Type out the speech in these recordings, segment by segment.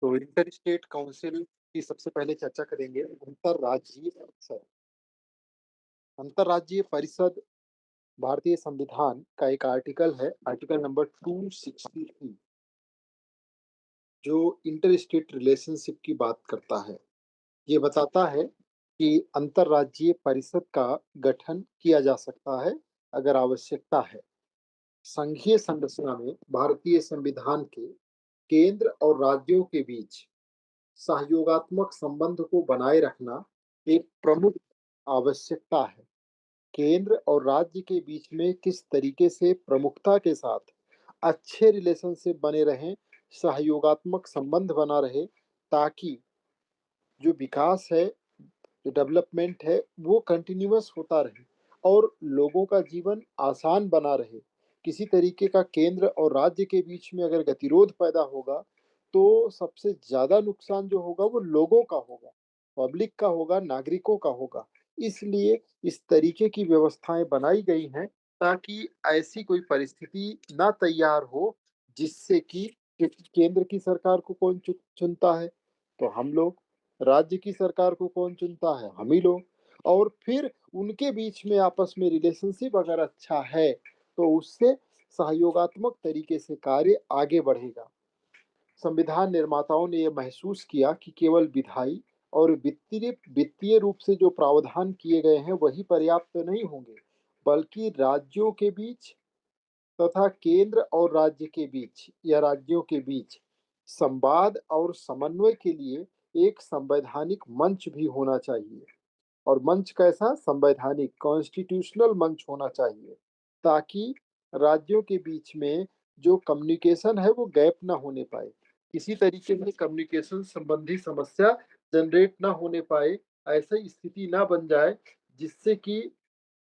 तो inter state council की सबसे पहले चर्चा करेंगे अंतर्राज्यीय परिषद। अंतर्राज्यीय परिषद भारतीय संविधान का एक आर्टिकल है, आर्टिकल नंबर 263, जो इंटर स्टेट रिलेशनशिप की बात करता है। ये बताता है कि अंतर्राज्यीय परिषद का गठन किया जा सकता है अगर आवश्यकता है। संघीय संरचना में भारतीय संविधान के केंद्र और राज्यों के बीच सहयोगात्मक संबंध को बनाए रखना एक प्रमुख आवश्यकता है। केंद्र और राज्य के बीच में किस तरीके से प्रमुखता के साथ अच्छे रिलेशनशिप बने रहें, सहयोगात्मक संबंध बना रहे, ताकि जो विकास है, जो डेवलपमेंट है, वो कंटिन्यूअस होता रहे और लोगों का जीवन आसान बना रहे। किसी तरीके का केंद्र और राज्य के बीच में अगर गतिरोध पैदा होगा, तो सबसे ज़्यादा नुकसान जो होगा वो लोगों का होगा, पब्लिक का होगा, नागरिकों का होगा। इसलिए इस तरीके की व्यवस्थाएं बनाई गई हैं ताकि ऐसी कोई परिस्थिति ना तैयार हो जिससे कि केंद्र की सरकार को कौन चुनता है? तो हम लोग। राज्य की सरकार को कौन चुनता है? हम ही लोग। और फिर उनके बीच में आपस में रिलेशनशिप अगर अच्छा है तो उससे सहयोगात्मक तरीके से कार्य आगे बढ़ेगा। संविधान निर्माताओं ने यह महसूस किया कि केवल विधायी और वित्तीय वित्तीय रूप से जो प्रावधान किए गए हैं वही पर्याप्त नहीं होंगे, बल्कि राज्यों के बीच तथा केंद्र और राज्य के बीच या राज्यों के बीच संवाद और समन्वय के लिए एक संवैधानिक मंच भी होना चाहिए। और मंच कैसा? संवैधानिक कॉन्स्टिट्यूशनल मंच होना चाहिए, ताकि राज्यों के बीच में जो कम्युनिकेशन है वो गैप ना होने पाए, किसी तरीके से कम्युनिकेशन संबंधी समस्या जनरेट ना होने पाए, ऐसी स्थिति ना बन जाए जिससे कि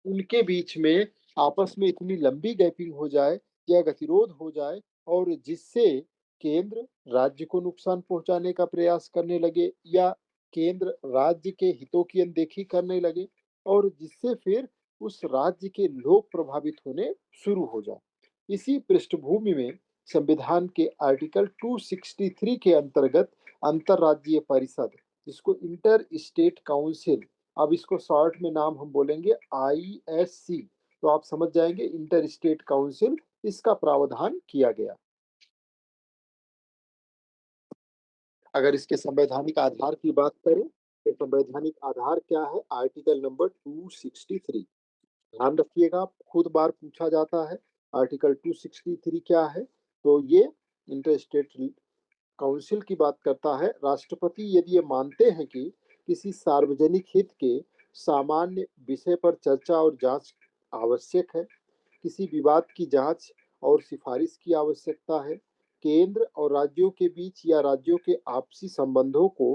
उनके बीच में आपस में इतनी लंबी गैपिंग हो जाए या गतिरोध हो जाए और जिससे केंद्र राज्य को नुकसान पहुंचाने का प्रयास करने लगे या केंद्र राज्य के हितों की अनदेखी करने लगे और जिससे फिर उस राज्य के लोग प्रभावित होने शुरू हो जाए। इसी पृष्ठभूमि में संविधान के आर्टिकल 263 के अंतर्गत अंतर्राज्यीय परिषद, जिसको इंटर स्टेट काउंसिल, अब इसको शॉर्ट में नाम हम बोलेंगे आईएससी, तो आप समझ जाएंगे इंटर स्टेट काउंसिल, इसका प्रावधान किया गया। अगर इसके संवैधानिक आधार की बात करें तो संवैधानिक आधार क्या है? Article number 263। ध्यान रखिएगा, खुद बार पूछा जाता है आर्टिकल 263 क्या है। तो ये इंटर स्टेट काउंसिल की बात करता है। राष्ट्रपति यदि ये मानते हैं कि किसी सार्वजनिक हित के सामान्य विषय पर चर्चा और जांच आवश्यक है, किसी विवाद की जांच और सिफारिश की आवश्यकता है, केंद्र और राज्यों के बीच या राज्यों के आपसी संबंधों को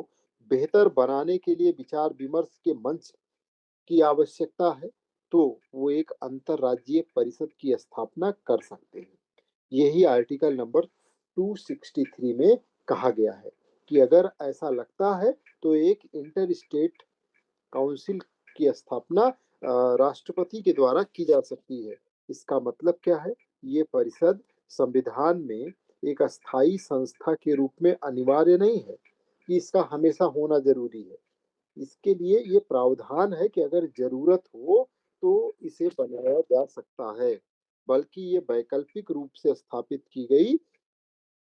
बेहतर बनाने के लिए विचार विमर्श के मंच की आवश्यकता है, तो वो एक अंतर्राज्यीय परिषद की स्थापना कर सकते हैं। यही आर्टिकल नंबर 263 में कहा गया है कि अगर ऐसा लगता है तो एक इंटर स्टेट काउंसिल की स्थापना राष्ट्रपति के द्वारा की जा सकती है। इसका मतलब क्या है? ये परिषद संविधान में एक अस्थाई संस्था के रूप में अनिवार्य नहीं है कि इसका हमेशा होना जरूरी है। इसके लिए ये प्रावधान है कि अगर जरूरत हो तो इसे बनाया जा सकता है, बल्कि ये वैकल्पिक रूप से स्थापित की गई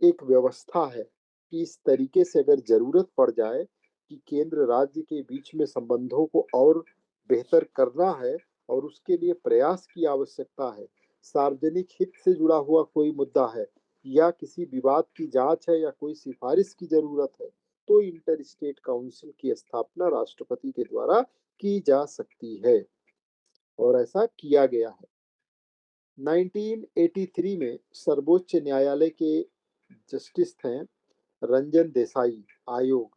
एक व्यवस्था है कि इस तरीके से अगर जरूरत पड़ जाए कि केंद्र राज्य के बीच में संबंधों को और बेहतर करना है और उसके लिए प्रयास की आवश्यकता है, सार्वजनिक हित से जुड़ा हुआ कोई मुद्दा है या किसी विवाद की जांच है या कोई सिफारिश की जरूरत है, तो इंटर स्टेट काउंसिल की स्थापना राष्ट्रपति के द्वारा की जा सकती है और ऐसा किया गया है। 1983 में सर्वोच्च न्यायालय के जस्टिस थे रंजन देसाई आयोग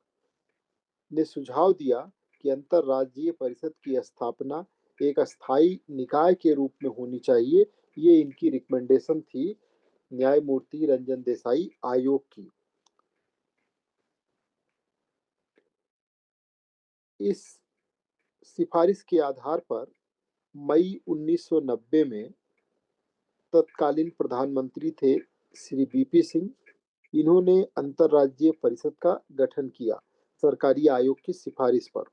ने सुझाव दिया कि अंतर्राज्यीय परिषद की स्थापना एक अस्थाई निकाय के रूप में होनी चाहिए। ये इनकी रिकमेंडेशन थी न्यायमूर्ति रंजन देसाई आयोग की। इस सिफारिश के आधार पर मई 1990 में तत्कालीन प्रधानमंत्री थे श्री बीपी सिंह, इन्होंने अंतर्राज्यीय परिषद का गठन किया सरकारी आयोग की सिफारिश पर,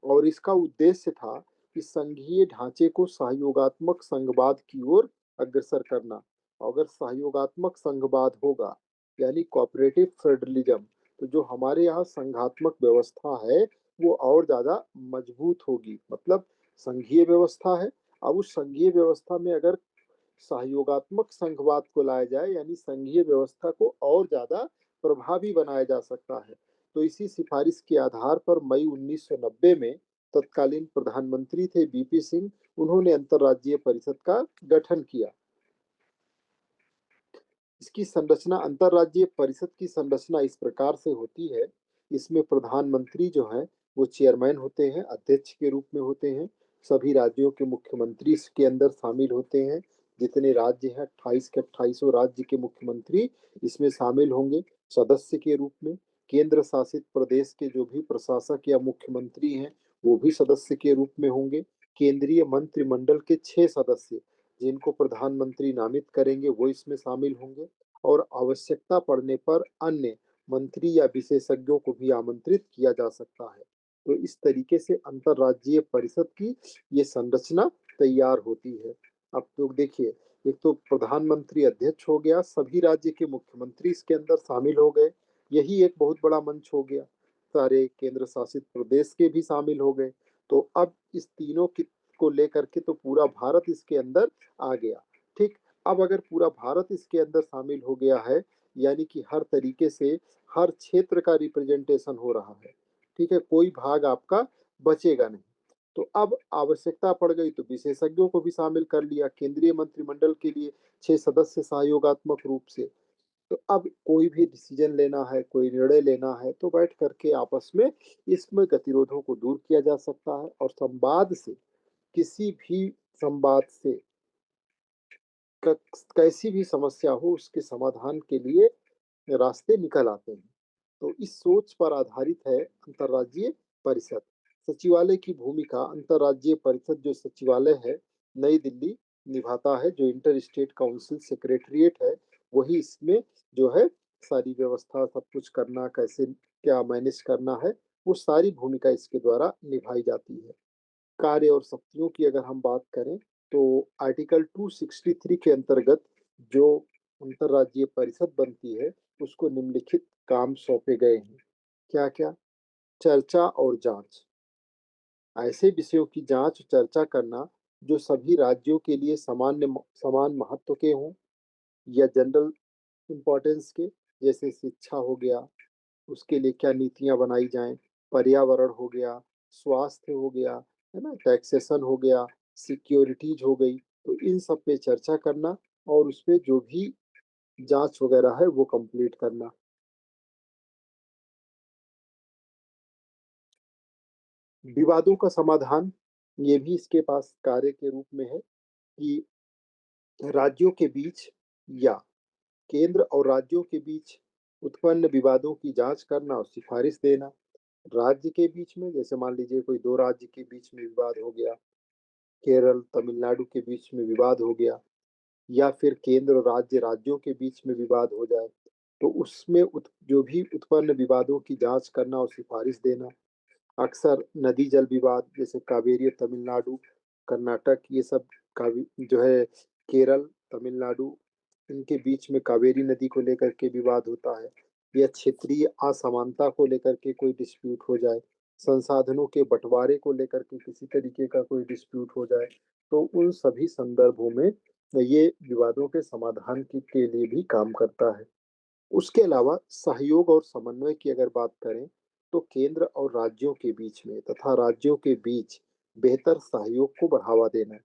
और इसका उद्देश्य था कि संघीय ढांचे को सहयोगात्मक संघवाद की ओर अग्रसर करना। अगर सहयोगात्मक संघवाद होगा, यानी कोऑपरेटिव फेडरलिज्म, तो जो हमारे यहाँ संघात्मक व्यवस्था है वो और ज्यादा मजबूत होगी। मतलब संघीय व्यवस्था है, अब उस संघीय व्यवस्था में अगर सहयोगात्मक संघवाद को लाया जाए, यानी संघीय व्यवस्था को और ज्यादा प्रभावी बनाया जा सकता है। तो इसी सिफारिश के आधार पर मई 1990 में तत्कालीन प्रधानमंत्री थे बीपी सिंह, उन्होंने अंतर्राज्यीय परिषद का गठन किया। इसकी संरचना, अंतर्राज्यीय परिषद की संरचना इस प्रकार से होती है। इसमें प्रधानमंत्री जो है वो चेयरमैन होते हैं, अध्यक्ष के रूप में होते हैं। सभी राज्यों के मुख्यमंत्री इसके अंदर शामिल होते हैं। जितने राज्य हैं 28 के 28 राज्य के मुख्यमंत्री इसमें शामिल होंगे सदस्य के रूप में। केंद्र शासित प्रदेश के जो भी प्रशासक या मुख्यमंत्री हैं वो भी सदस्य के रूप में होंगे। केंद्रीय मंत्रिमंडल के 6 सदस्य जिनको प्रधानमंत्री नामित करेंगे वो इसमें शामिल होंगे, और आवश्यकता पड़ने पर अन्य मंत्री या विशेषज्ञों को भी आमंत्रित किया जा सकता है। तो इस तरीके से अंतर्राज्यीय परिषद की ये संरचना तैयार होती है। अब तो देखिए, एक तो प्रधानमंत्री अध्यक्ष हो गया, सभी राज्य के मुख्यमंत्री इसके अंदर शामिल हो गए, यही एक बहुत बड़ा मंच हो गया। सारे केंद्र शासित प्रदेश के भी शामिल हो गए। तो अब इस तीनों की को लेकर के तो पूरा भारत इसके अंदर आ गया। ठीक, अब अगर पूरा भारत इसके अंदर शामिल हो गया है, यानी कि हर तरीके से हर क्षेत्र का रिप्रेजेंटेशन हो रहा है। ठीक है, कोई भाग आपका बचेगा नहीं। तो अब आवश्यकता पड़ गई तो विशेषज्ञों को भी शामिल कर लिया केंद्रीय मंत्रिमंडल के लिए, 6 सदस्य सहयोगात्मक रूप से। तो अब कोई भी डिसीजन लेना है, कोई निर्णय लेना है, तो बैठ करके आपस में इसमें गतिरोधों को दूर किया जा सकता है, और संवाद से, किसी भी संवाद से कैसी भी समस्या हो उसके समाधान के लिए रास्ते निकल आते हैं। तो इस सोच पर आधारित है अंतर्राज्यीय परिषद। सचिवालय की भूमिका, अंतर्राज्यीय परिषद जो सचिवालय है नई दिल्ली निभाता है, जो इंटर स्टेट काउंसिल सेक्रेटरिएट है वही इसमें जो है सारी व्यवस्था सब कुछ करना, कैसे क्या मैनेज करना है, वो सारी भूमिका इसके द्वारा निभाई जाती है। कार्य और शक्तियों की अगर हम बात करें तो आर्टिकल 263 के अंतर्गत जो अंतर्राज्यीय परिषद बनती है उसको निम्नलिखित काम सौंपे गए हैं। क्या क्या? चर्चा और जांच, ऐसे विषयों की जांच चर्चा करना जो सभी राज्यों के लिए समान महत्व के हों या जनरल इम्पोर्टेंस के, जैसे शिक्षा हो गया, उसके लिए क्या नीतियां बनाई जाएं, पर्यावरण हो गया, स्वास्थ्य हो गया, है ना, टैक्सेशन हो गया, सिक्योरिटीज हो गई, तो इन सब पे चर्चा करना और उस पे जो भी जांच वगैरह है वो कंप्लीट करना। विवादों का समाधान, ये भी इसके पास कार्य के रूप में है कि राज्यों के बीच या केंद्र और राज्यों के बीच उत्पन्न विवादों की जांच करना और सिफारिश देना। राज्य के बीच में, जैसे मान लीजिए कोई दो राज्य के बीच में विवाद हो गया, केरल तमिलनाडु के बीच में विवाद हो गया, या फिर केंद्र और राज्यों के बीच में विवाद हो जाए, तो उसमें जो भी उत्पन्न विवादों की जांच करना और सिफारिश देना। अक्सर नदी जल विवाद, जैसे कावेरी तमिलनाडु, कर्नाटक, ये सब जो है केरल तमिलनाडु, इनके बीच में कावेरी नदी को लेकर के विवाद होता है, या क्षेत्रीय असमानता को लेकर के कोई डिस्प्यूट हो जाए, संसाधनों के बंटवारे को लेकर के किसी तरीके का कोई डिस्प्यूट हो जाए, तो उन सभी संदर्भों में ये विवादों के समाधान के लिए भी काम करता है। उसके अलावा सहयोग और समन्वय की अगर बात करें तो केंद्र और राज्यों के बीच में तथा राज्यों के बीच बेहतर सहयोग को बढ़ावा देना,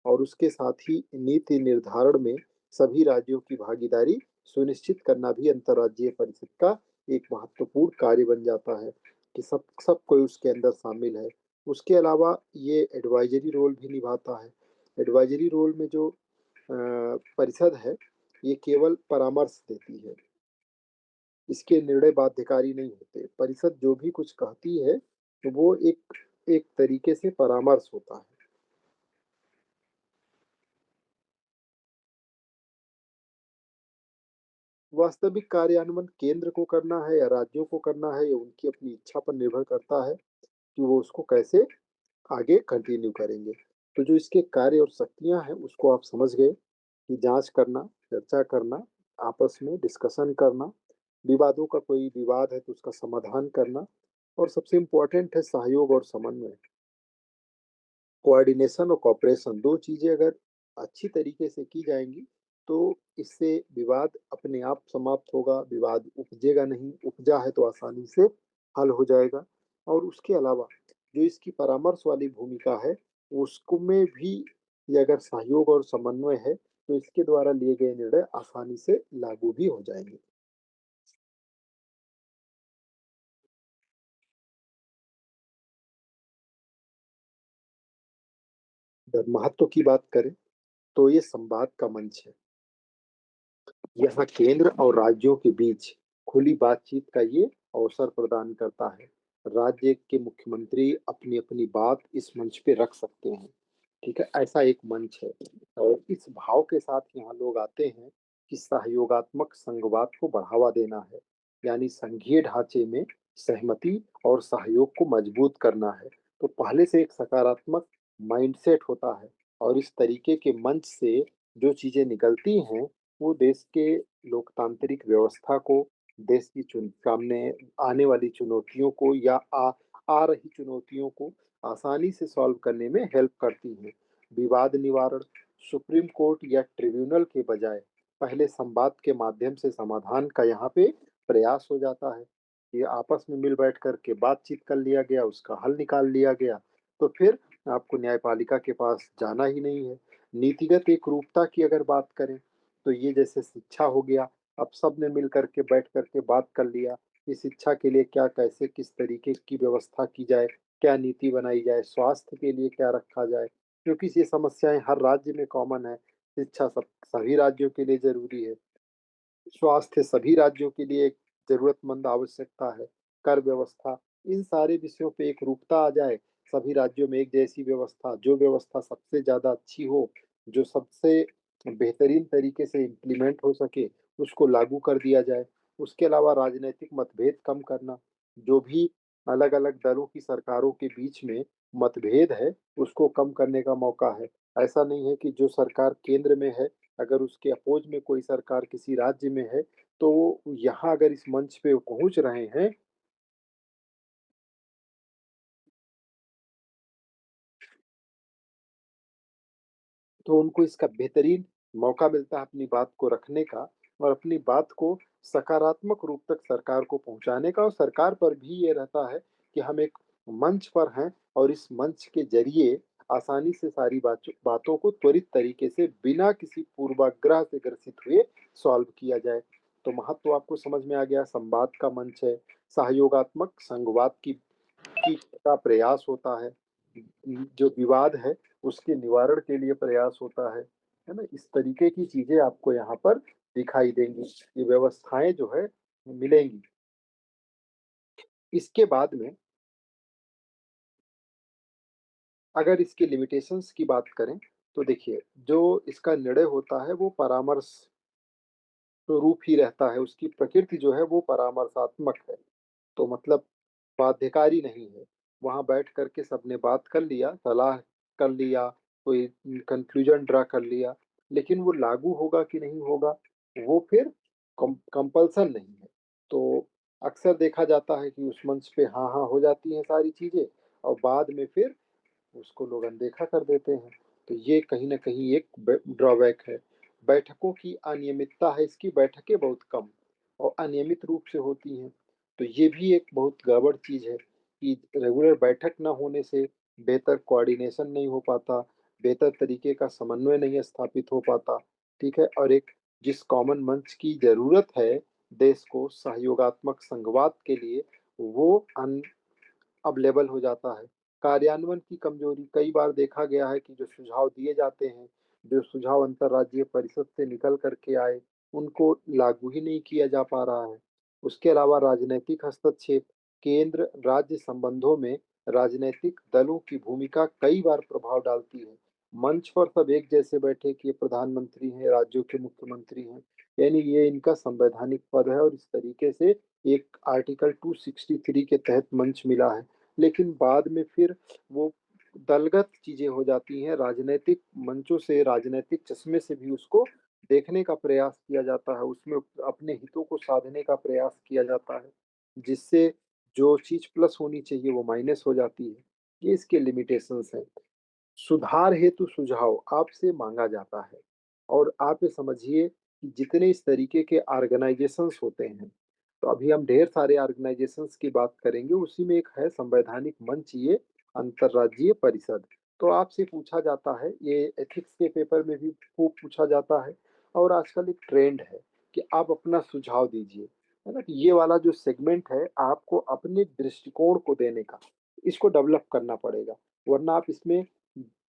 और उसके साथ ही नीति निर्धारण में सभी राज्यों की भागीदारी सुनिश्चित करना भी अंतर्राज्यीय परिषद का एक महत्वपूर्ण कार्य बन जाता है कि सब सब कोई उसके अंदर शामिल है। उसके अलावा ये एडवाइजरी रोल भी निभाता है। एडवाइजरी रोल में जो परिषद है ये केवल परामर्श देती है, इसके निर्णय बाध्यकारी नहीं होते। परिषद जो भी कुछ कहती है तो वो एक एक तरीके से परामर्श होता है। वास्तविक कार्यान्वयन केंद्र को करना है या राज्यों को करना है, ये उनकी अपनी इच्छा पर निर्भर करता है कि वो उसको कैसे आगे कंटिन्यू करेंगे। तो जो इसके कार्य और शक्तियाँ हैं, उसको आप समझ गए कि जाँच करना, चर्चा करना, आपस में डिस्कशन करना, विवादों का कोई विवाद है तो उसका समाधान करना और सबसे इम्पोर्टेंट है सहयोग और समन्वय। कोऑर्डिनेशन और कोऑपरेशन 2 चीज़ें अगर अच्छी तरीके से की जाएँगी, तो इससे विवाद अपने आप समाप्त होगा, विवाद उपजेगा नहीं, उपजा है तो आसानी से हल हो जाएगा। और उसके अलावा जो इसकी परामर्श वाली भूमिका है, उसको में भी ये अगर सहयोग और समन्वय है, तो इसके द्वारा लिए गए निर्णय आसानी से लागू भी हो जाएँगे। अगर महत्व की बात करें, तो ये संवाद का मंच है। यहाँ केंद्र और राज्यों के बीच खुली बातचीत का ये अवसर प्रदान करता है। राज्य के मुख्यमंत्री अपनी अपनी बात इस मंच पे रख सकते हैं। ठीक है, ऐसा एक मंच है और इस भाव के साथ यहाँ लोग आते हैं कि सहयोगात्मक संघवाद को बढ़ावा देना है, यानी संघीय ढांचे में सहमति और सहयोग को मजबूत करना है। तो पहले से एक सकारात्मक माइंडसेट होता है और इस तरीके के मंच से जो चीजें निकलती हैं, वो देश के लोकतांत्रिक व्यवस्था को, देश की सामने आने वाली चुनौतियों को या आ रही चुनौतियों को आसानी से सॉल्व करने में हेल्प करती हैं। विवाद निवारण सुप्रीम कोर्ट या ट्रिब्यूनल के बजाय पहले संवाद के माध्यम से समाधान का यहाँ पे प्रयास हो जाता है। ये आपस में मिल बैठ करके बातचीत कर लिया गया, उसका हल निकाल लिया गया, तो फिर आपको न्यायपालिका के पास जाना ही नहीं है। नीतिगत एक रूपता की अगर बात करें, तो ये जैसे शिक्षा हो गया, अब सब ने मिल करके बैठ करके बात कर लिया कि शिक्षा के लिए क्या, कैसे, किस तरीके की व्यवस्था की जाए, क्या नीति बनाई जाए, स्वास्थ्य के लिए क्या रखा जाए, क्योंकि ये समस्याएं हर राज्य में कॉमन है। शिक्षा सभी राज्यों के लिए जरूरी है, स्वास्थ्य सभी राज्यों के लिए एक जरूरतमंद आवश्यकता है, कर व्यवस्था, इन सारे विषयों पे एक रूपता आ जाए, सभी राज्यों में एक जैसी व्यवस्था, जो व्यवस्था सबसे ज्यादा अच्छी हो, जो सबसे बेहतरीन तरीके से इम्प्लीमेंट हो सके, उसको लागू कर दिया जाए। उसके अलावा राजनीतिक मतभेद कम करना, जो भी अलग अलग दलों की सरकारों के बीच में मतभेद है, उसको कम करने का मौका है। ऐसा नहीं है कि जो सरकार केंद्र में है, अगर उसके अपोज में कोई सरकार किसी राज्य में है, तो यहाँ अगर इस मंच पे पहुंच रहे हैं, तो उनको इसका बेहतरीन मौका मिलता है अपनी बात को रखने का और अपनी बात को सकारात्मक रूप तक सरकार को पहुंचाने का। और सरकार पर भी ये रहता है कि हम एक मंच पर हैं और इस मंच के जरिए आसानी से सारी बातों को त्वरित तरीके से बिना किसी पूर्वाग्रह से ग्रसित हुए सॉल्व किया जाए। तो महत्व आपको समझ में आ गया, संवाद का मंच है, सहयोगात्मक संघवाद की का प्रयास होता है, जो विवाद है उसके निवारण के लिए प्रयास होता है ना? इस तरीके की चीजें आपको यहाँ पर दिखाई देंगी, ये व्यवस्थाएं जो है मिलेंगी। इसके बाद में अगर इसके लिमिटेशंस की बात करें, तो देखिए जो इसका निर्णय होता है वो परामर्श स्वरूप ही रहता है, उसकी प्रकृति जो है वो परामर्शात्मक है। तो मतलब बाध्यकारी नहीं है। वहाँ बैठ कर के सबने बात कर लिया, सलाह कर लिया, कोई कंक्लूजन ड्रा कर लिया, लेकिन वो लागू होगा कि नहीं होगा, वो फिर कंपल्सन नहीं है। तो अक्सर देखा जाता है कि उस मंच पे हाँ हाँ हो जाती हैं सारी चीजें और बाद में फिर उसको लोग अनदेखा कर देते हैं। तो ये कहीं न कहीं एक ड्रॉबैक है। बैठकों की अनियमितता है, इसकी बैठकें बहुत कम और अनियमित रूप से होती हैं। तो ये भी एक बहुत गड़बड़ चीज़ है कि रेगुलर बैठक ना होने से बेहतर कोऑर्डिनेशन नहीं हो पाता, बेहतर तरीके का समन्वय नहीं स्थापित हो पाता, ठीक है? और एक जिस कॉमन मंच की ज़रूरत है देश को सहयोगात्मक संघवाद के लिए, वो अवेलेबल हो जाता है। कार्यान्वयन की कमजोरी, कई बार देखा गया है कि जो सुझाव दिए जाते हैं, जो सुझाव अंतर्राज्यीय परिषद से निकल करके आए, उनको लागू ही नहीं किया जा पा रहा है। उसके अलावा राजनैतिक हस्तक्षेप, केंद्र राज्य संबंधों में राजनैतिक दलों की भूमिका कई बार प्रभाव डालती है। मंच पर सब एक जैसे बैठे कि ये प्रधानमंत्री हैं, राज्यों के मुख्यमंत्री हैं यानी ये इनका संवैधानिक पद है और इस तरीके से एक आर्टिकल 263 के तहत मंच मिला है। लेकिन बाद में फिर वो दलगत चीजें हो जाती हैं, राजनीतिक मंचों से, राजनीतिक चश्मे से भी उसको देखने का प्रयास किया जाता है, उसमें अपने हितों को साधने का प्रयास किया जाता है, जिससे जो चीज प्लस होनी चाहिए वो माइनस हो जाती है। ये इसके लिमिटेशंस हैं। सुधार हेतु सुझाव आपसे मांगा जाता है और आप ये समझिए कि जितने इस तरीके के ऑर्गेनाइजेशंस होते हैं, तो अभी हम ढेर सारे ऑर्गेनाइजेशंस की बात करेंगे, उसी में एक है संवैधानिक मंच, ये अंतर्राज्यीय परिषद। तो आपसे पूछा जाता है, ये एथिक्स के पेपर में भी खूब पूछा जाता है और आजकल एक ट्रेंड है कि आप अपना सुझाव दीजिए, है ना। कि ये वाला जो सेगमेंट है आपको अपने दृष्टिकोण को देने का, इसको डेवलप करना पड़ेगा, वरना आप इसमें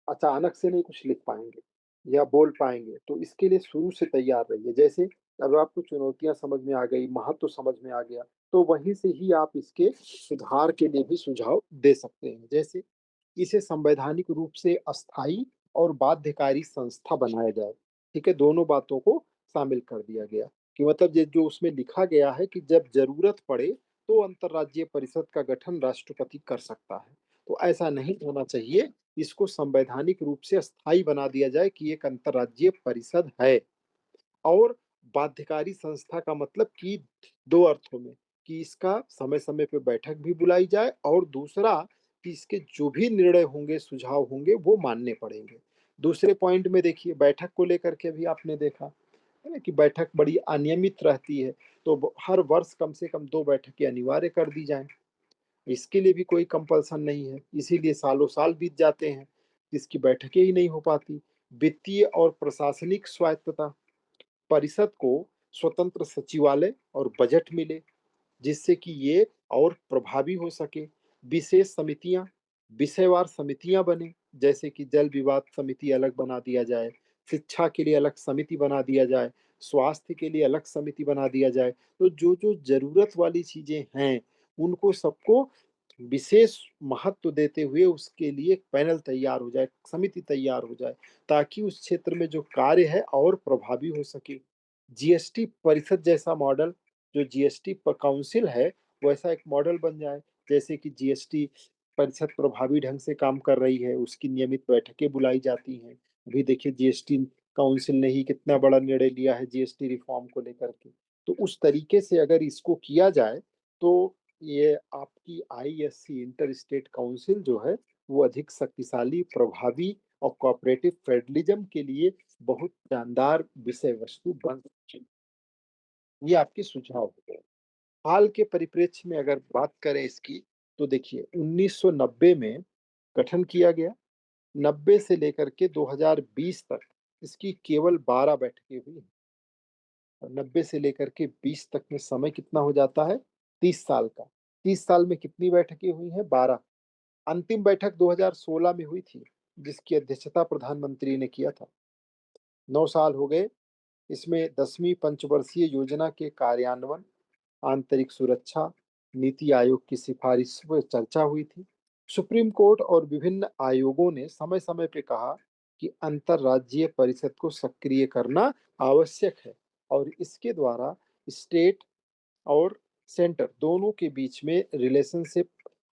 अचानक से नहीं कुछ लिख पाएंगे या बोल पाएंगे। तो इसके लिए शुरू से तैयार रहिए। जैसे अब आपको चुनौतियां समझ में आ गई, महत्व समझ में आ गया, तो वहीं से ही आप इसके सुधार के लिए भी सुझाव दे सकते हैं। जैसे इसे संवैधानिक रूप से अस्थायी और बाध्यकारी संस्था बनाया जाए। ठीक है, दोनों बातों को शामिल कर दिया गया कि मतलब ये जो उसमें लिखा गया है कि जब जरूरत पड़े तो अंतर्राज्यीय परिषद का गठन राष्ट्रपति कर सकता है। तो ऐसा नहीं होना चाहिए, इसको संवैधानिक रूप से स्थायी बना दिया जाए कि एक अंतर्राज्यीय परिषद है। और बाध्यकारी संस्था का मतलब कि दो अर्थों में, कि इसका समय समय पे बैठक भी बुलाई जाए और दूसरा कि इसके जो भी निर्णय होंगे, सुझाव होंगे, वो मानने पड़ेंगे। दूसरे पॉइंट में देखिए, बैठक को लेकर के भी आपने देखा है ना कि बैठक बड़ी अनियमित रहती है, तो हर वर्ष कम से कम 2 बैठकें अनिवार्य कर दी जाए। इसके लिए भी कोई कंपल्सन नहीं है, इसीलिए सालों साल बीत जाते हैं, इसकी बैठकें ही नहीं हो पाती। वित्तीय और प्रशासनिक स्वायत्तता, परिषद को स्वतंत्र सचिवालय और बजट मिले, जिससे कि ये और प्रभावी हो सके। विशेष समितियां, विषयवार समितियां बने, जैसे कि जल विवाद समिति अलग बना दिया जाए, शिक्षा के लिए अलग समिति बना दिया जाए, स्वास्थ्य के लिए अलग समिति बना दिया जाए। तो जो जो जरूरत वाली चीजें हैं उनको सबको विशेष महत्व देते हुए उसके लिए एक पैनल तैयार हो जाए, समिति तैयार हो जाए, ताकि उस क्षेत्र में जो कार्य है और प्रभावी हो सके। जीएसटी परिषद जैसा मॉडल, जो जीएसटी काउंसिल है, वैसा एक मॉडल बन जाए। जैसे कि जीएसटी परिषद प्रभावी ढंग से काम कर रही है, उसकी नियमित बैठकें बुलाई जाती हैं। अभी देखिए जीएसटी काउंसिल ने ही कितना बड़ा निर्णय लिया है जीएसटी रिफॉर्म को लेकर के। तो उस तरीके से अगर इसको किया जाए तो ये आपकी आईएससी इंटर स्टेट काउंसिल जो है वो अधिक शक्तिशाली, प्रभावी और कोऑपरेटिव फेडरलिज्म के लिए बहुत शानदार विषय वस्तु बन सकती है। ये आपके सुझाव हो गए। हाल के परिप्रेक्ष्य में अगर बात करें इसकी, तो देखिए 1990 में गठन किया गया, 90 से लेकर के 2020 तक इसकी केवल 12 बैठकें हुई। और 90 से लेकर के 20 तक में समय कितना हो जाता है, 30 साल का। 30 साल में कितनी बैठकें हुई हैं, 12। अंतिम बैठक 2016 में हुई थी, जिसकी अध्यक्षता प्रधानमंत्री ने किया था। 9 साल हो गए। इसमें 10वीं पंचवर्षीय योजना के कार्यान्वयन, आंतरिक सुरक्षा, नीति आयोग की सिफारिश पर चर्चा हुई थी। सुप्रीम कोर्ट और विभिन्न आयोगों ने समय समय पर कहा कि अंतर्राज्यीय परिषद को सक्रिय करना आवश्यक है और इसके द्वारा स्टेट और सेंटर दोनों के बीच में रिलेशनशिप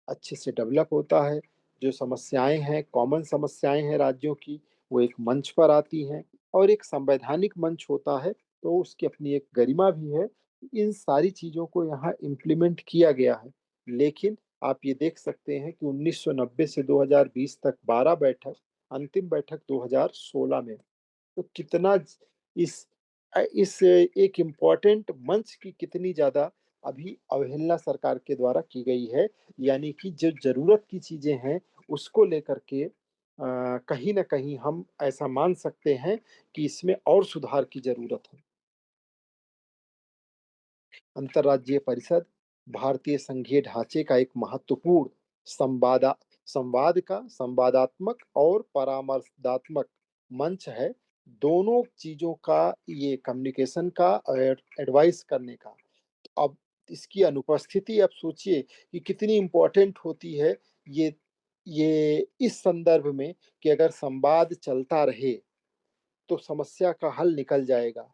अच्छे से डेवलप होता है। जो समस्याएं हैं, कॉमन समस्याएं हैं राज्यों की, वो एक मंच पर आती हैं और एक संवैधानिक मंच होता है, तो उसकी अपनी एक गरिमा भी है। इन सारी चीजों को यहाँ इम्प्लीमेंट किया गया है। लेकिन आप ये देख सकते हैं कि 1990 से 2020 तक 12 बैठक, अंतिम बैठक 2016 में। तो कितना इस इस एक इम्पोर्टेंट मंच की कितनी ज्यादा अभी अवहेलना सरकार के द्वारा की गई है। यानी कि जो जरूरत की चीजें हैं उसको लेकर के कहीं ना कहीं हम ऐसा मान सकते हैं कि इसमें और सुधार की जरूरत है। अंतर्राज्यीय परिषद भारतीय संघीय ढांचे का एक महत्वपूर्ण संवाद का संवादात्मक और परामर्शात्मक मंच है। दोनों चीजों का, ये कम्युनिकेशन का और एडवाइस करने का। अब इसकी अनुपस्थिति आप सोचिए कि कितनी इम्पोर्टेंट होती है। ये ये इस संदर्भ में कि अगर संवाद चलता रहे तो समस्या का हल निकल जाएगा।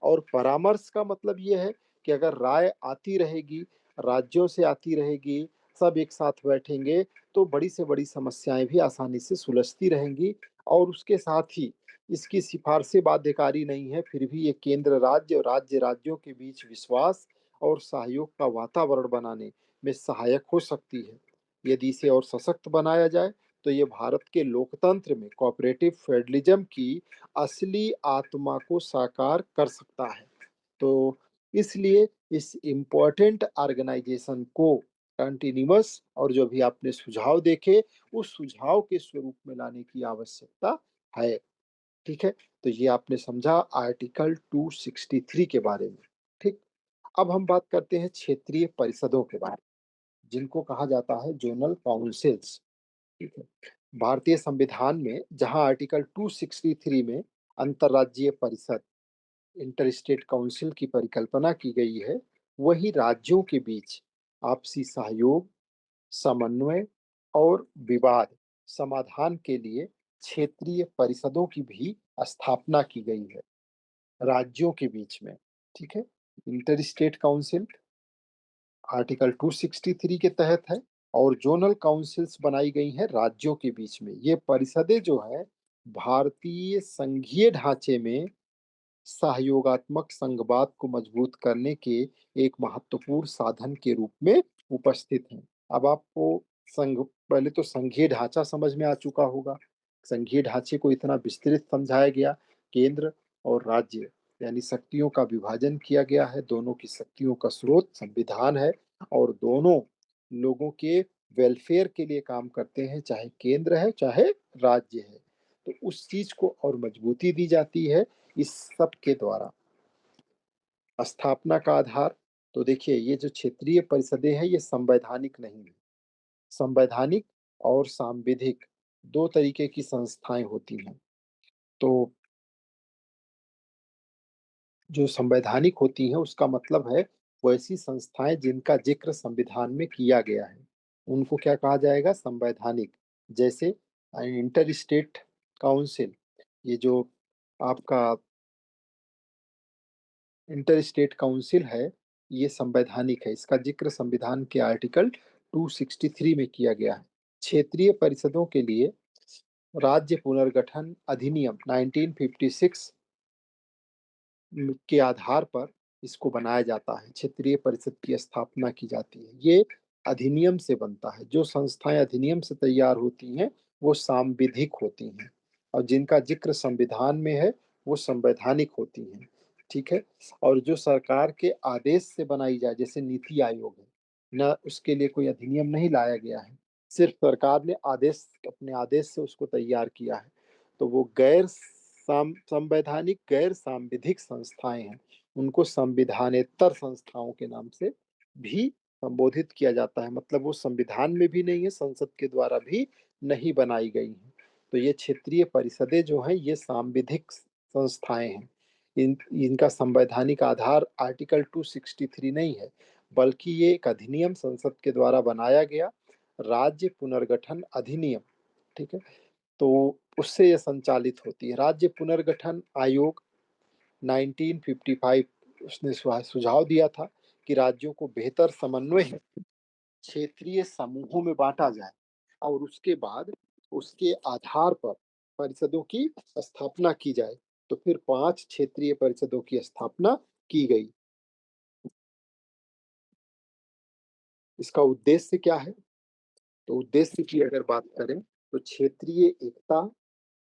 और परामर्श का मतलब ये है कि अगर राय आती रहेगी, राज्यों से आती रहेगी, सब एक साथ बैठेंगे, तो बड़ी से बड़ी समस्याएँ भी आसानी से सुलझती रहेंगी और उसके साथ ही इसकी सिफारिशें बाध्यकारी नहीं है, फिर भी ये केंद्र राज्य और राज्य राज्यों के बीच विश्वास और सहयोग का वातावरण बनाने में सहायक हो सकती है। यदि इसे और सशक्त बनाया जाए, तो ये भारत के लोकतंत्र में कोऑपरेटिव फेडरलिज्म की असली आत्मा को साकार कर सकता है। तो इसलिए इस इम्पोर्टेंट ऑर्गेनाइजेशन को कंटिन्यूअस और जो भी आपने सुझाव देखे, उस सुझाव के स्वरूप में लाने की आवश्यकता है। ठीक है? तो ये आपने समझा आर्टिकल 263 के बारे में। ठीक? अब हम बात करते हैं क्षेत्रीय परिषदों के बारे में, जिनको कहा जाता है ज़ोनल काउंसिल्स। ठीक है? भारतीय संविधान में जहाँ आर्टिकल 263 में अंतर्राज्यीय परिषद इंटर स्टेट काउंसिल की परिकल्पना की गई है, वहीं राज्यों के बीच आपसी सहयोग, समन्वय और विवाद समाधान के लिए क्षेत्रीय परिषदों की भी स्थापना की गई है राज्यों के बीच में। ठीक है? इंटर स्टेट काउंसिल आर्टिकल 263 के तहत है और जोनल काउंसिल्स बनाई गई हैं राज्यों के बीच में। ये परिषदें जो है भारतीय संघीय ढांचे में सहयोगात्मक संघवाद को मजबूत करने के एक महत्वपूर्ण साधन के रूप में उपस्थित हैं। अब आपको संघ पहले तो संघीय ढांचा समझ में आ चुका होगा। संघीय ढांचे को इतना विस्तृत समझाया गया, केंद्र और राज्य यानी शक्तियों का विभाजन किया गया है, दोनों की शक्तियों का स्रोत संविधान है और दोनों लोगों के वेलफेयर के लिए काम करते हैं, चाहे केंद्र है चाहे राज्य है। तो उस चीज को और मजबूती दी जाती है इस सब के द्वारा। स्थापना का आधार, तो देखिए ये जो क्षेत्रीय परिषदें हैं ये संवैधानिक नहीं है। संवैधानिक और सांविधिक दो तरीके की संस्थाएं होती हैं। तो जो संवैधानिक होती हैं उसका मतलब है वैसी संस्थाएं जिनका जिक्र संविधान में किया गया है, उनको क्या कहा जाएगा? संवैधानिक। जैसे इंटर स्टेट काउंसिल, ये जो आपका इंटर स्टेट काउंसिल है, ये संवैधानिक है, इसका जिक्र संविधान के आर्टिकल 263 में किया गया है। क्षेत्रीय परिषदों के लिए राज्य पुनर्गठन अधिनियम 1956 के आधार पर इसको बनाया जाता है, क्षेत्रीय परिषद की स्थापना की जाती है। ये अधिनियम से बनता है। जो संस्थाएं अधिनियम से तैयार होती हैं वो सांविधिक होती हैं और जिनका जिक्र संविधान में है वो संवैधानिक होती हैं। ठीक है? और जो सरकार के आदेश से बनाई जाए, जैसे नीति आयोग है, न उसके लिए कोई अधिनियम नहीं लाया गया है, सिर्फ सरकार ने आदेश अपने आदेश से उसको तैयार किया है। तो वो गैर संवैधानिक गैर सांविधिक संस्थाएं हैं, उनको संविधानेतर संस्थाओं के नाम से भी संबोधित किया जाता है। मतलब वो संविधान में भी नहीं है, संसद के द्वारा भी नहीं बनाई गई हैं। तो ये क्षेत्रीय परिषदें जो हैं ये सांविधिक संस्थाएं हैं। इनका संवैधानिक आधार आर्टिकल 263 नहीं है, बल्कि ये एक अधिनियम संसद के द्वारा बनाया गया राज्य पुनर्गठन अधिनियम। ठीक है? तो उससे ये संचालित होती है। राज्य पुनर्गठन आयोग 1955 उसने सुझाव दिया था कि राज्यों को बेहतर समन्वय क्षेत्रीय समूहों में बांटा जाए और उसके बाद उसके आधार पर परिषदों की स्थापना की जाए। तो फिर 5 क्षेत्रीय परिषदों की स्थापना की गई। इसका उद्देश्य क्या है? तो उद्देश्य की अगर बात करें तो क्षेत्रीय एकता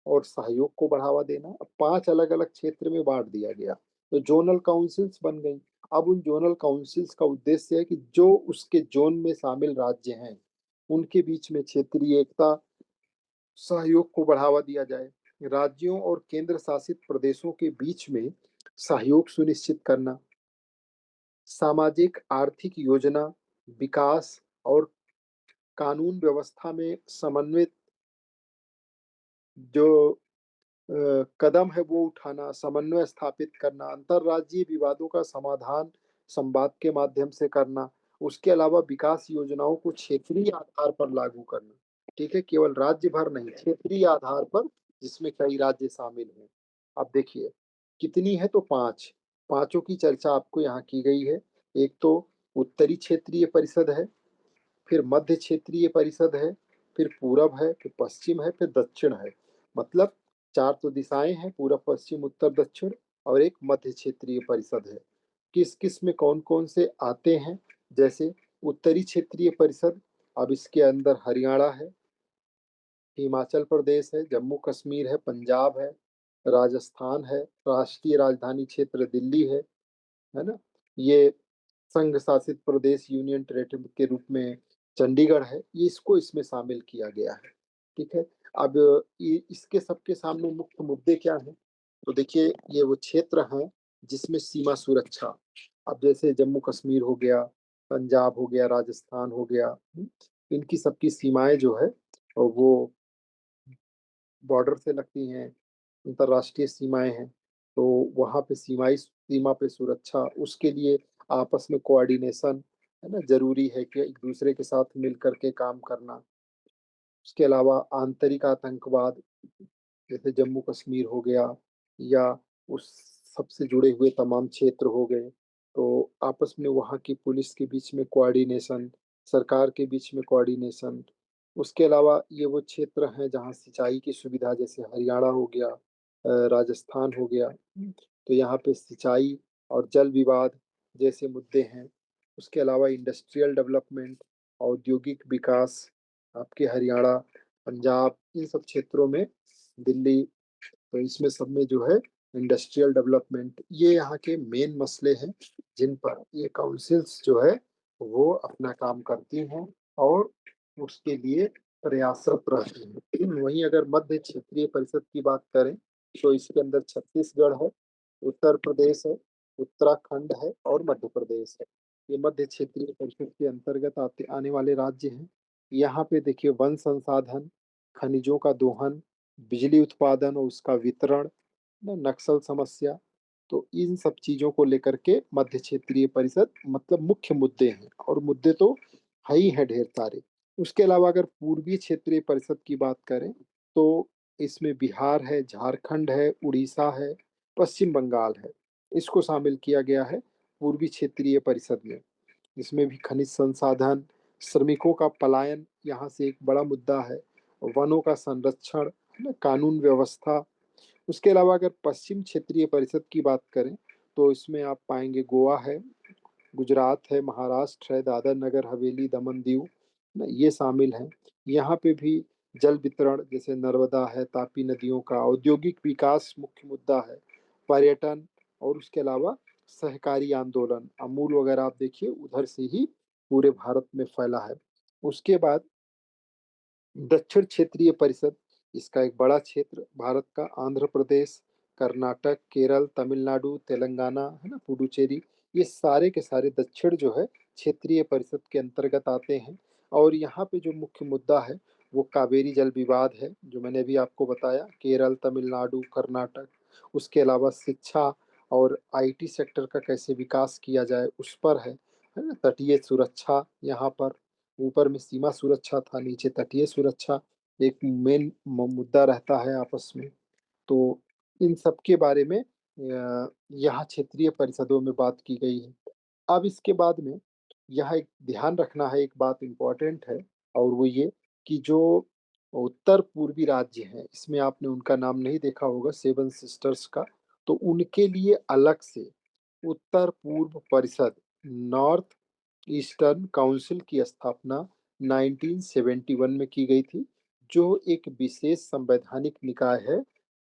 और सहयोग को बढ़ावा देना। अब 5 अलग-अलग क्षेत्र में बाँट दिया गया, तो ज़ोनल काउंसिल्स बन गई। अब उन ज़ोनल काउंसिल्स का उद्देश्य है कि जो उसके ज़ोन में शामिल राज्य हैं, उनके बीच में क्षेत्रीय एकता, सहयोग को बढ़ावा दिया जाए। राज्यों और केंद्र शासित प्रदेशों के बीच में सहयोग सुनिश्चित करना, सामाजिक आर्थिक योजना, विकास और कानून व्यवस्था में समन्वित जो कदम है वो उठाना, समन्वय स्थापित करना, अंतर्राज्यीय विवादों का समाधान संवाद के माध्यम से करना, उसके अलावा विकास योजनाओं को क्षेत्रीय आधार पर लागू करना। ठीक है? केवल राज्य भर नहीं, क्षेत्रीय आधार पर जिसमें कई राज्य शामिल हैं। अब देखिए कितनी है तो 5, पाँचों की चर्चा आपको यहाँ की गई है। एक तो उत्तरी क्षेत्रीय परिषद है, फिर मध्य क्षेत्रीय परिषद है, फिर पूरब है, फिर पश्चिम है, फिर दक्षिण है। मतलब 4 तो दिशाएँ हैं, पूरब, पश्चिम, उत्तर, दक्षिण, और एक मध्य क्षेत्रीय परिषद है। किस-किस में कौन-कौन से आते हैं? जैसे उत्तरी क्षेत्रीय परिषद, अब इसके अंदर हरियाणा है, हिमाचल प्रदेश है, जम्मू कश्मीर है, पंजाब है, राजस्थान है, राष्ट्रीय राजधानी क्षेत्र दिल्ली है ना? ये संघ शासित प्रदेश यूनियन टेरिटरी के रूप में चंडीगढ़ है, ये इसको इसमें शामिल किया गया है। ठीक है? अब इसके सबके सामने मुख्य मुद्दे क्या हैं? तो देखिए, ये वो क्षेत्र हैं जिसमें सीमा सुरक्षा, अब जैसे जम्मू कश्मीर हो गया, पंजाब हो गया, राजस्थान हो गया, इनकी सबकी सीमाएं जो है वो बॉर्डर से लगती हैं, अंतर्राष्ट्रीय सीमाएं हैं। तो वहाँ पे सीमा पे सुरक्षा, उसके लिए आपस में कोऑर्डिनेशन, है ना, ज़रूरी है कि एक दूसरे के साथ मिल कर के काम करना। उसके अलावा आंतरिक आतंकवाद, जैसे जम्मू कश्मीर हो गया, या उस सबसे जुड़े हुए तमाम क्षेत्र हो गए, तो आपस में वहाँ की पुलिस के बीच में कोऑर्डिनेशन, सरकार के बीच में कोऑर्डिनेशन। उसके अलावा ये वो क्षेत्र हैं जहाँ सिंचाई की सुविधा, जैसे हरियाणा हो गया, राजस्थान हो गया, तो यहाँ पे सिंचाई और जल विवाद जैसे मुद्दे हैं। उसके अलावा इंडस्ट्रियल डेवलपमेंट, औद्योगिक विकास, आपके हरियाणा, पंजाब, इन सब क्षेत्रों में, दिल्ली, तो इसमें सब में जो है इंडस्ट्रियल डेवलपमेंट, ये यहाँ के मेन मसले हैं जिन पर ये काउंसिल्स जो है वो अपना काम करती हैं और उसके लिए प्रयासरत रहती हैं। वहीं अगर मध्य क्षेत्रीय परिषद की बात करें तो इसके अंदर छत्तीसगढ़ है, उत्तर प्रदेश है, उत्तराखंड है और मध्य प्रदेश है। ये मध्य क्षेत्रीय परिषद के अंतर्गत आते आने वाले राज्य हैं। यहाँ पे देखिए, वन संसाधन, खनिजों का दोहन, बिजली उत्पादन और उसका वितरण, नक्सल समस्या, तो इन सब चीजों को लेकर के मध्य क्षेत्रीय परिषद मतलब मुख्य मुद्दे हैं, और मुद्दे तो है ही है ढेर सारे। उसके अलावा अगर पूर्वी क्षेत्रीय परिषद की बात करें तो इसमें बिहार है, झारखंड है, उड़ीसा है, पश्चिम बंगाल है, इसको शामिल किया गया है पूर्वी क्षेत्रीय परिषद में। इसमें भी खनिज संसाधन, श्रमिकों का पलायन यहाँ से एक बड़ा मुद्दा है, वनों का संरक्षण, है ना, कानून व्यवस्था। उसके अलावा अगर पश्चिम क्षेत्रीय परिषद की बात करें तो इसमें आप पाएंगे गोवा है, गुजरात है, महाराष्ट्र है, दादर नगर हवेली, दमन दीव, ना, ये शामिल हैं। यहाँ पे भी जल वितरण, जैसे नर्मदा है, तापी नदियों का, औद्योगिक विकास मुख्य मुद्दा है, पर्यटन, और उसके अलावा सहकारी आंदोलन, अमूल वगैरह आप देखिए उधर से ही पूरे भारत में फैला है। उसके बाद दक्षिण क्षेत्रीय परिषद, इसका एक बड़ा क्षेत्र भारत का आंध्र प्रदेश, कर्नाटक, केरल, तमिलनाडु, तेलंगाना, है ना, पुडुचेरी, ये सारे के सारे दक्षिण जो है क्षेत्रीय परिषद के अंतर्गत आते हैं। और यहाँ पे जो मुख्य मुद्दा है वो कावेरी जल विवाद है, जो मैंने अभी आपको बताया, केरल, तमिलनाडु, कर्नाटक। उसके अलावा शिक्षा और आईटी सेक्टर का कैसे विकास किया जाए उस पर है ना, तटीय सुरक्षा, यहाँ पर ऊपर में सीमा सुरक्षा था, नीचे तटीय सुरक्षा एक मेन मुद्दा रहता है आपस में। तो इन सब के बारे में यहाँ क्षेत्रीय परिषदों में बात की गई है। अब इसके बाद में यहाँ एक ध्यान रखना है, एक बात इम्पोर्टेंट है, और वो ये कि जो उत्तर पूर्वी राज्य हैं, इसमें आपने उनका नाम नहीं देखा होगा, सेवन सिस्टर्स का, तो उनके लिए अलग से उत्तर पूर्व परिषद, नॉर्थ ईस्टर्न काउंसिल की स्थापना 1971 में की गई थी, जो एक विशेष संवैधानिक निकाय है,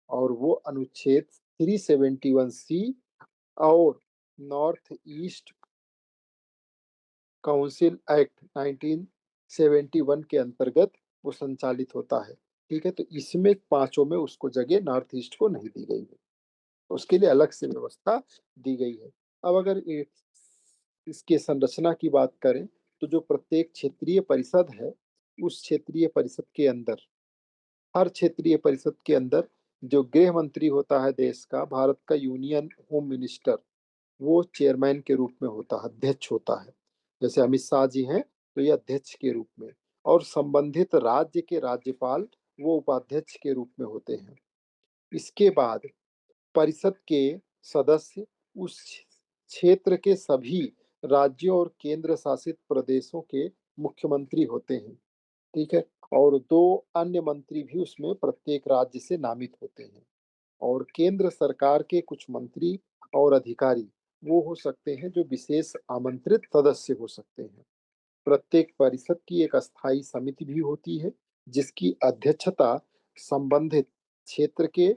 और वो अनुच्छेद 371 सी और नॉर्थ ईस्ट काउंसिल एक्ट 1971 के अंतर्गत वो संचालित होता है। ठीक है, तो इसमें पांचों में उसको जगह नॉर्थ ईस्ट को नहीं दी गई है, उसके लिए अलग से व्यवस्था दी गई है। अब अगर इसके संरचना की बात करें तो जो प्रत्येक क्षेत्रीय परिषद है, उस क्षेत्रीय परिषद के अंदर, हर क्षेत्रीय परिषद के अंदर जो गृह मंत्री होता है देश का, भारत का यूनियन होम मिनिस्टर, वो चेयरमैन के रूप में होता है, अध्यक्ष होता है। जैसे अमित शाह जी हैं तो ये अध्यक्ष के रूप में, और संबंधित राज्य के राज्यपाल वो उपाध्यक्ष के रूप में होते हैं। इसके बाद परिषद के सदस्य उस क्षेत्र के सभी राज्यों और केंद्र शासित प्रदेशों के मुख्यमंत्री होते हैं, ठीक है? और 2 अन्य मंत्री भी उसमें प्रत्येक राज्य से नामित होते हैं। और केंद्र सरकार के कुछ मंत्री और अधिकारी वो हो सकते हैं जो विशेष आमंत्रित सदस्य हो सकते हैं। प्रत्येक परिषद की एक अस्थायी समिति भी होती है, जिसकी अध्यक्षता संबंधित क्षेत्र के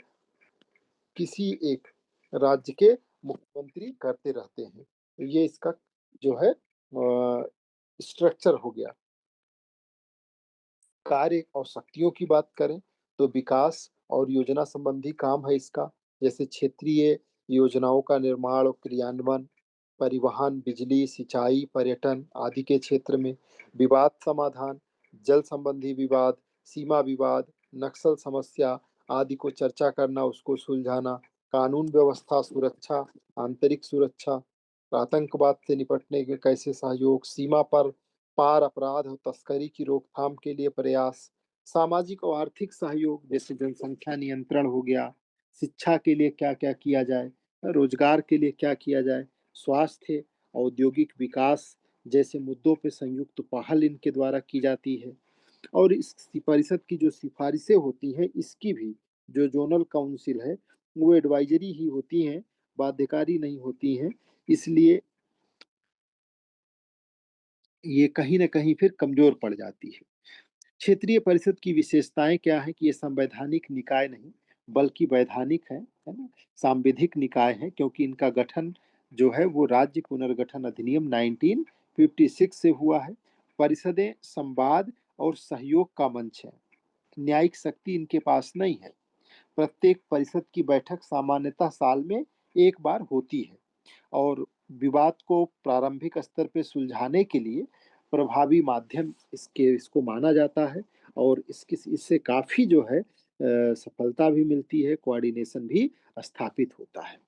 किसी एक राज्य के मुख्यमंत्री करते रहते हैं। तो ये इसका जो है स्ट्रक्चर हो गया। कार्य और शक्तियों की बात करें तो विकास और योजना संबंधी काम है इसका, जैसे क्षेत्रीय योजनाओं का निर्माण और क्रियान्वयन, परिवहन, बिजली, सिंचाई, पर्यटन आदि के क्षेत्र में, विवाद समाधान, जल संबंधी विवाद, सीमा विवाद, नक्सल समस्या आदि को चर्चा करना, उसको सुलझाना, कानून व्यवस्था सुरक्षा, आंतरिक सुरक्षा, आतंकवाद से निपटने के कैसे सहयोग, सीमा पर पार अपराध और तस्करी की रोकथाम के लिए प्रयास, सामाजिक और आर्थिक सहयोग जैसे जनसंख्या नियंत्रण हो गया, शिक्षा के लिए क्या-क्या किया जाए, रोजगार के लिए क्या किया जाए, स्वास्थ्य, औद्योगिक विकास जैसे मुद्दों पे संयुक्त पहल इनके द्वारा की जाती है। और इस परिषद की जो सिफारिशें होती हैं, इसकी भी जो जोनल काउंसिल है, वो एडवाइजरी ही होती हैं, बाध्यकारी नहीं होती हैं। इसलिए ये कहीं न कहीं फिर कमज़ोर पड़ जाती है। क्षेत्रीय परिषद की विशेषताएँ क्या हैं कि ये संवैधानिक निकाय नहीं, बल्कि वैधानिक है ना? सांविधिक निकाय है क्योंकि इनका गठन जो है वो राज्य पुनर्गठन अधिनियम 1956 से हुआ है। परिषदें संवाद और सहयोग का मंच है। न्यायिक शक्ति इनके पास नहीं है। प्रत्येक परिषद की बैठक सामान्यतः साल में 1 बार होती है। और विवाद को प्रारंभिक स्तर पे सुलझाने के लिए प्रभावी माध्यम इसको माना जाता है और इसकी इससे काफ़ी जो है सफलता भी मिलती है, कोऑर्डिनेशन भी स्थापित होता है।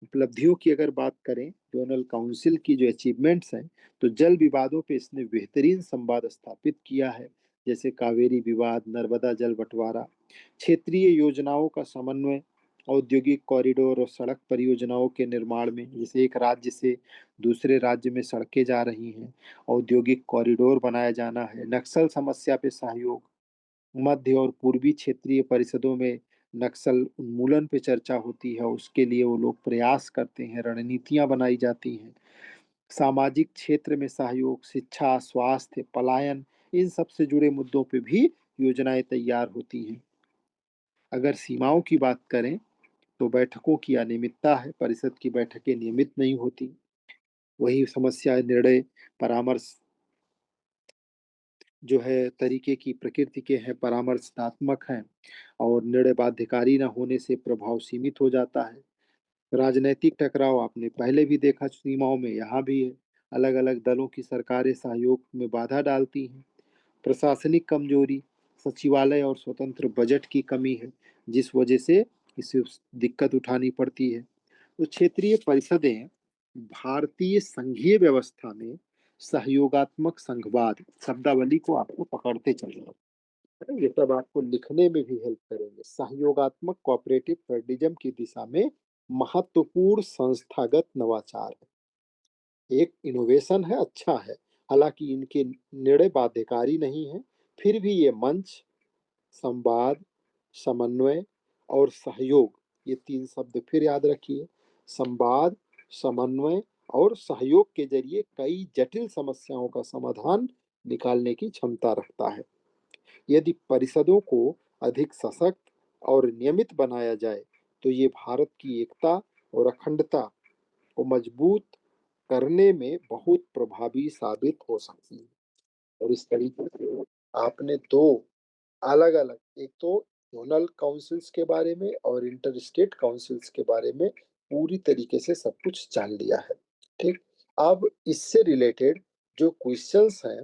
उपलब्धियों की अगर बात करें, जोनल काउंसिल की जो अचीवमेंट्स हैं, तो जल विवादों पे इसने बेहतरीन संवाद स्थापित किया है, जैसे कावेरी विवाद, नर्मदा जल बंटवारा, क्षेत्रीय योजनाओं का समन्वय, औद्योगिक कॉरिडोर और सड़क परियोजनाओं के निर्माण में, जैसे एक राज्य से दूसरे राज्य में सड़कें जा रही हैं, औद्योगिक कॉरिडोर बनाया जाना है, नक्सल समस्या पे सहयोग, मध्य और पूर्वी क्षेत्रीय परिषदों में नक्सल उन्मूलन पे चर्चा होती है, उसके लिए वो लोग प्रयास करते हैं, रणनीतियाँ बनाई जाती हैं। सामाजिक क्षेत्र में सहयोग, शिक्षा, स्वास्थ्य, पलायन, इन सब से जुड़े मुद्दों पे भी योजनाएँ तैयार होती हैं। अगर सीमाओं की बात करें, तो बैठकों की अनियमितता है, परिषद की बैठकें नियमित नहीं होती। वही समस्या निर्णय, परामर्श जो है तरीके की प्रकृति के हैं, परामर्शात्मक हैं और निर्णय बाध्यकारी न होने से प्रभाव सीमित हो जाता है। राजनैतिक टकराव आपने पहले भी देखा सीमाओं में, यहाँ भी है। अलग-अलग दलों की सरकारें सहयोग में बाधा डालती हैं। प्रशासनिक कमजोरी, सचिवालय और स्वतंत्र बजट की कमी है, जिस वजह से इसे दिक्कत उठानी पड़ती है। तो क्षेत्रीय परिषदें भारतीय संघीय व्यवस्था में सहयोगात्मक संघवाद शब्दावली को आपको पकड़ते चलेंगे, है ना? ये सब आपको लिखने में भी हेल्प करेंगे। सहयोगात्मक कोऑपरेटिव फेडरलिज्म की दिशा में महत्वपूर्ण संस्थागत नवाचार है। एक इनोवेशन है, अच्छा है। हालांकि इनके निर्णय बाध्यकारी नहीं है, फिर भी ये मंच, संवाद, समन्वय और सहयोग, ये 3 शब्द फिर याद रखिए। संवाद, समन्वय और सहयोग के जरिए कई जटिल समस्याओं का समाधान निकालने की क्षमता रखता है। यदि परिषदों को अधिक सशक्त और नियमित बनाया जाए, तो ये भारत की एकता और अखंडता को मजबूत करने में बहुत प्रभावी साबित हो सकती है। और इस तरीके से आपने 2 अलग-अलग, एक तो जोनल काउंसिल्स के बारे में और इंटर स्टेट काउंसिल्स के बारे में पूरी तरीके से सब कुछ जान लिया है। ठीक? अब इससे रिलेटेड जो क्वेश्चंस हैं